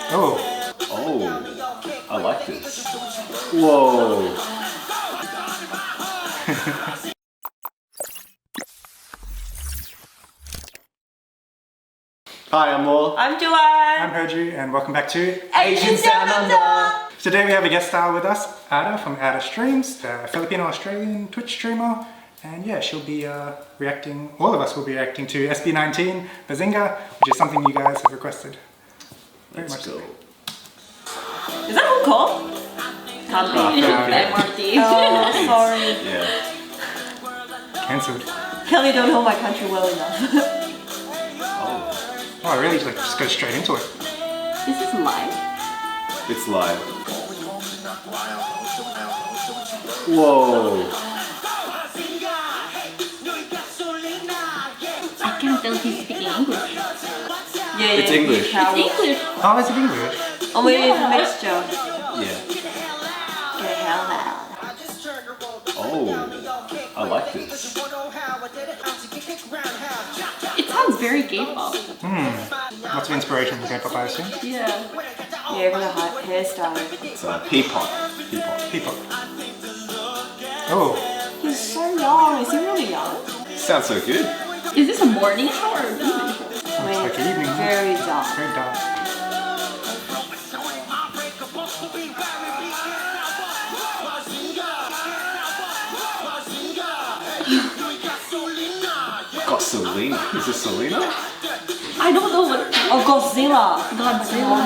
Oh. Oh, I like this. Whoa. Hi, I'm Law. I'm Joanne. I'm Hoju, and welcome back to Asian Down Under. Today we have a guest star with us, Ada from Ada Streams, a Filipino-Australian Twitch streamer. And yeah, she'll be reacting, all of us will be reacting to SB19 Bazinga, which is something you guys have requested. Very much so. Is that Hong Kong? Can't be. okay. MRT. Oh, sorry. Yeah. Cancelled. Kelly don't know my country well enough. Oh, I really just go straight into it. Is this live? It's live. Whoa. I can't tell if he's speaking English. Yeah, It's English. It's English. Oh, is it English? Oh, maybe it's a mixture. Yeah. Get hell out. Oh, I like this. It sounds very K-pop. Lots of inspiration from K-pop, I assume. Yeah. Yeah, got a hot hairstyle. It's P-pop. People. Oh, He's so young. Is he really young? Sounds so good. Is this a morning show or an evening show? looks like an evening. Very dark. Very dark. Got Selena. Is this Selena? I don't know what. Oh, Godzilla. Godzilla.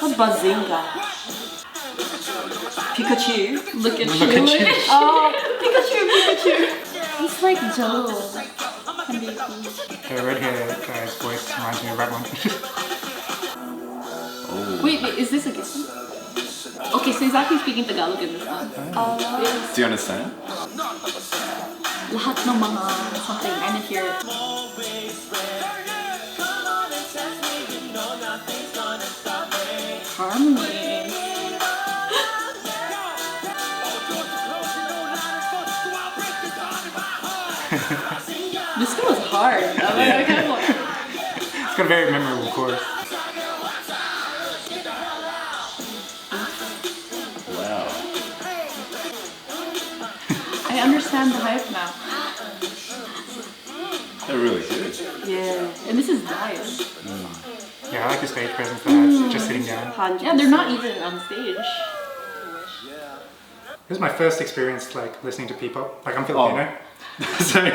What's Bazinga? Pikachu. Look at Look you. at you. Oh, Pikachu. He's like Jello. The red hair guy's voice reminds me of that one. Oh. Wait, is this a guess? Okay, so he's actually speaking Tagalog in this one. Do you understand? Lahat ng mga something. I didn't hear it. Harmony. This one was hard. I kind of like, It's got a very memorable chorus. Wow. I understand the hype now. They're really good. Yeah. And this is live. Yeah, I like the stage presence they had, just sitting down. 100%. Yeah, they're not even on stage. This is my first experience like listening to P-pop. Like I'm Filipino, so I'm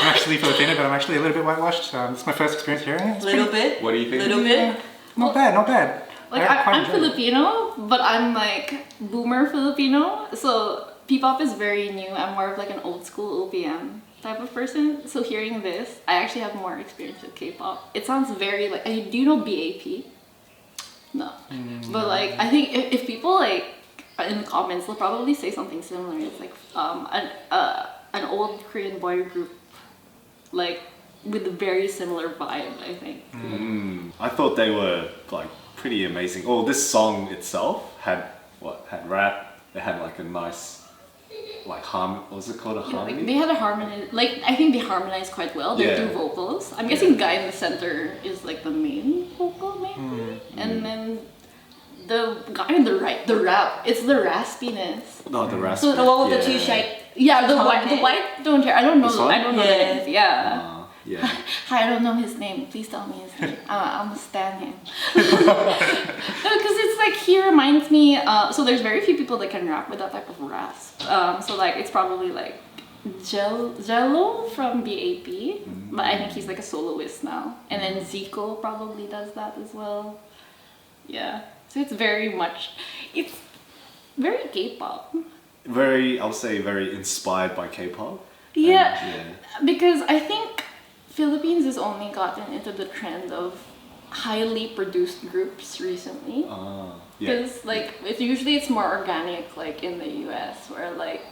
actually Filipino, but I'm actually a little bit whitewashed. It's my first experience hearing it. It's Little pretty- bit. What do you think? Little bit. Not bad, not bad. Like I quite I'm enjoyed it. Filipino, but I'm like boomer Filipino. So P-pop is very new. I'm more of like an old school OPM type of person. So hearing this, I actually have more experience with K-pop. It sounds very like. Do you know BAP? No. But like I think if people like in the comments, they'll probably say something similar. It's like an old Korean boy group, like with a very similar vibe. I think. I thought they were like pretty amazing. Oh, this song itself had rap. It had like a nice like what was it called, a harmony? Like they had a harmony. Like I think they harmonized quite well. They're Yeah. two vocals. I'm guessing guy in the center is like the main vocal maybe, and then the guy on the right, the rap. It's the raspiness. No, the rap. So The one with the two shade. Yeah, the white don't care. I don't know. This one? I don't know the Yeah. names. Yeah. Yeah. Hi, I don't know his name. Please tell me his name. I'm gonna stand him. Because it's like he reminds me. So there's very few people that can rap with that type of rasp. So like it's probably like Jello from BAP, but I think he's like a soloist now. And then Zico probably does that as well. Yeah. So it's very K-pop. Very, I'll say, very inspired by K-pop. Yeah, And, because I think Philippines has only gotten into the trend of highly produced groups recently. yeah. Because like it's more organic, like in the US, where like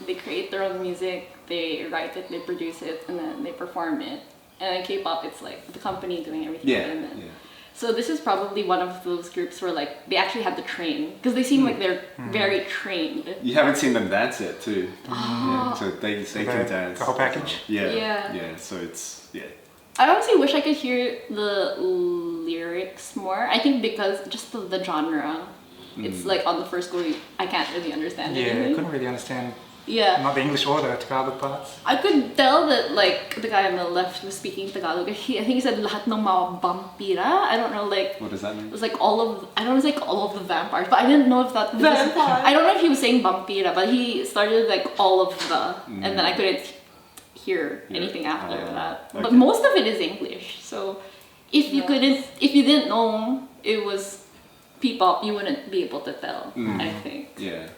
they create their own music, they write it, they produce it, and then they perform it. And in K-pop, it's like the company doing everything. Yeah. And then, Yeah. So this is probably one of those groups where like they actually have to train, because they seem like they're very trained. You haven't seen them dance yet, too. Yeah, so they can dance. The whole package? Yeah. Yeah. Yeah. So it's I honestly wish I could hear the lyrics lyrics more. I think because just the genre, it's like on the first go, I can't really understand Yeah, I anything. couldn't really understand Yeah. not the English or the Tagalog parts. I could tell that like the guy on the left was speaking Tagalog. I think he said lahat ng mga vampira. I don't know, like What does that it mean? was like all of the vampires, but I didn't know if that Vampire. I don't know if he was saying vampira, but he started like all of the, and then I couldn't hear anything after that. But okay. most of it is English. So if you didn't know it was P-pop, you wouldn't be able to tell. I think. Yeah.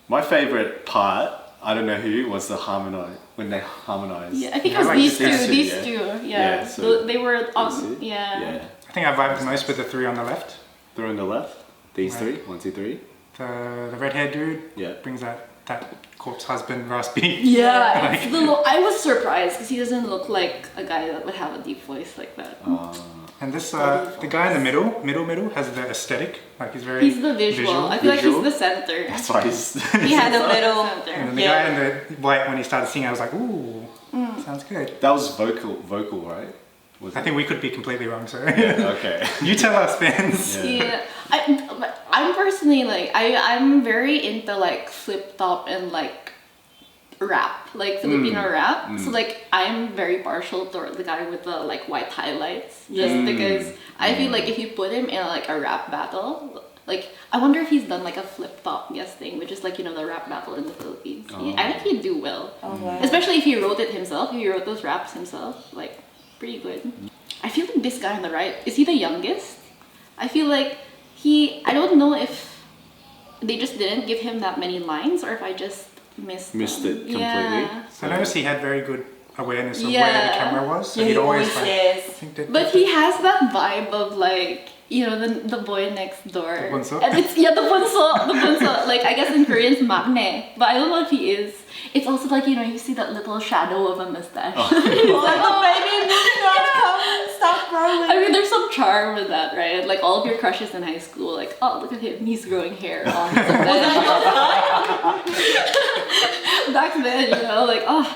My favorite part, I don't know who, was the harmonize when they harmonized. Yeah, I think Yeah, it was I like these this two. too, These yeah. two. Yeah, Yeah. so They were These on. two? Yeah. Yeah. I think I vibed the most with the three on the left. Three on the left. These Right. three. 1, 2, 3. The red-haired dude Yeah. brings that corpse husband raspy. Yeah, Like- it's I was surprised because he doesn't look like a guy that would have a deep voice like that. And this the guy in the middle has the aesthetic. Like he's very He's the visual. I feel like Visual? he's the center. That's why he's. He had the the middle. center. And the guy in the white, when he started singing, I was like, ooh, sounds good. That was vocal, right? Was I it? think we could be completely wrong, so Okay. you tell us, fans. Yeah. Yeah, I'm personally like I'm very into like flip top and like rap, like Filipino rap. So like I'm very partial toward the guy with the like white highlights, just because I feel like if you put him in like a rap battle, like I wonder if he's done like a flip top guesting, which is like, you know, the rap battle in the Philippines. I think he'd do well, especially if he wrote it himself. If he wrote those raps himself, like pretty good. I feel like this guy on the right, is he the youngest? I feel like I don't know if they just didn't give him that many lines or if I just missed Missed them. it completely. Yeah. I noticed he had very good awareness of where Yeah. the camera was. So Yeah, he'd he always always like, says. think that, But he has that vibe of like, you know, the boy next door. The bunso? And it's, yeah, the bunso. Like, I guess in Korean it's maknae. But I don't know if he is. It's also like, you know, you see that little shadow of a mustache. Like the baby moving on, come, stop growing. I mean, there's some charm with that, right? Like all of your crushes in high school, like, oh, look at him, he's growing hair on his back then, you know, like, oh.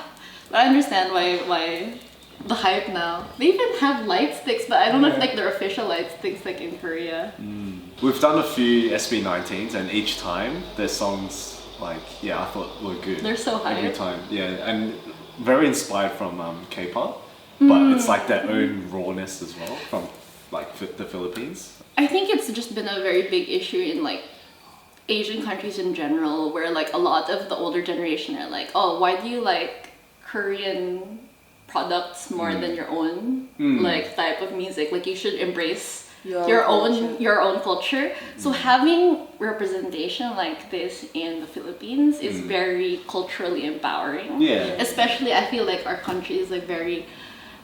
But I understand why the hype now. They even have light sticks, but I don't know if like they're official light sticks like in Korea. We've done a few SB19s, and each time their songs, like, I thought were good. They're so hype. Every time, and very inspired from K-pop, but it's like their own rawness as well from like the Philippines. I think it's just been a very big issue in like Asian countries in general, where like a lot of the older generation are like, oh, why do you like Korean products more than your own like type of music? Like you should embrace your own culture. So having representation like this in the Philippines is very culturally empowering. Yeah. Especially I feel like our country is like very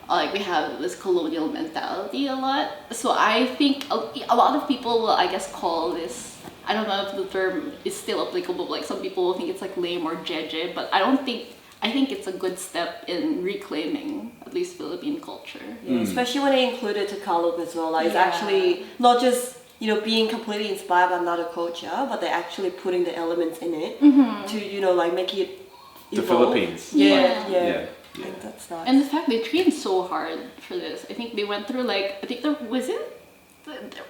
like we have this colonial mentality a lot. So I think a lot of people will, I guess, call this, I don't know if the term is still applicable, but like some people will think it's like lame or jeje, but I think it's a good step in reclaiming at least Philippine culture. Yeah, especially when they included Tagalog as well. Like it's Yeah. actually not just, you know, being completely inspired by another culture, but they're actually putting the elements in it to, you know, like make it The evolve. Philippines. Yeah. Yeah. I think that's nice. And the fact they trained so hard for this, I think they went through like, I think there was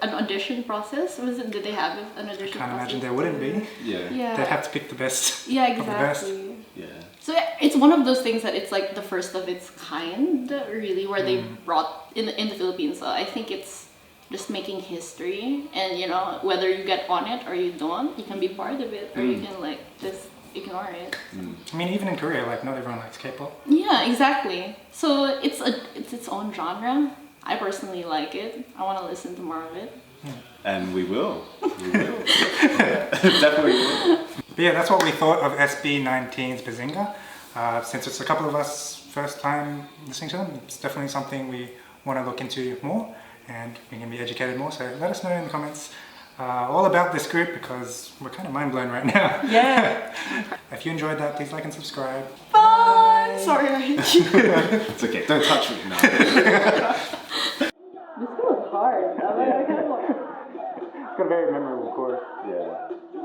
an audition process? Did they have an audition Can't process? imagine there wouldn't be. Yeah. Yeah. They'd have to pick the best Yeah, of the best. exactly. Yeah. So yeah, it's one of those things that it's like the first of its kind, really, where they brought in the Philippines. So I think it's just making history, and you know, whether you get on it or you don't, you can be part of it, or you can like just ignore it. I mean, even in Korea, like not everyone likes K-pop. Yeah, exactly. So it's its own genre. I personally like it. I want to listen to more of it. And we will. We will. Definitely will. But yeah, that's what we thought of SB19's Bazinga. Since it's a couple of us first time listening to them, it's definitely something we want to look into more, and we can be educated more. So let us know in the comments all about this group, because we're kind of mind blown right now. Yeah. If you enjoyed that, please like and subscribe. Bye. Sorry, I hate you. It's okay. Don't touch me now. This was hard. It's got a very memorable chorus. Yeah.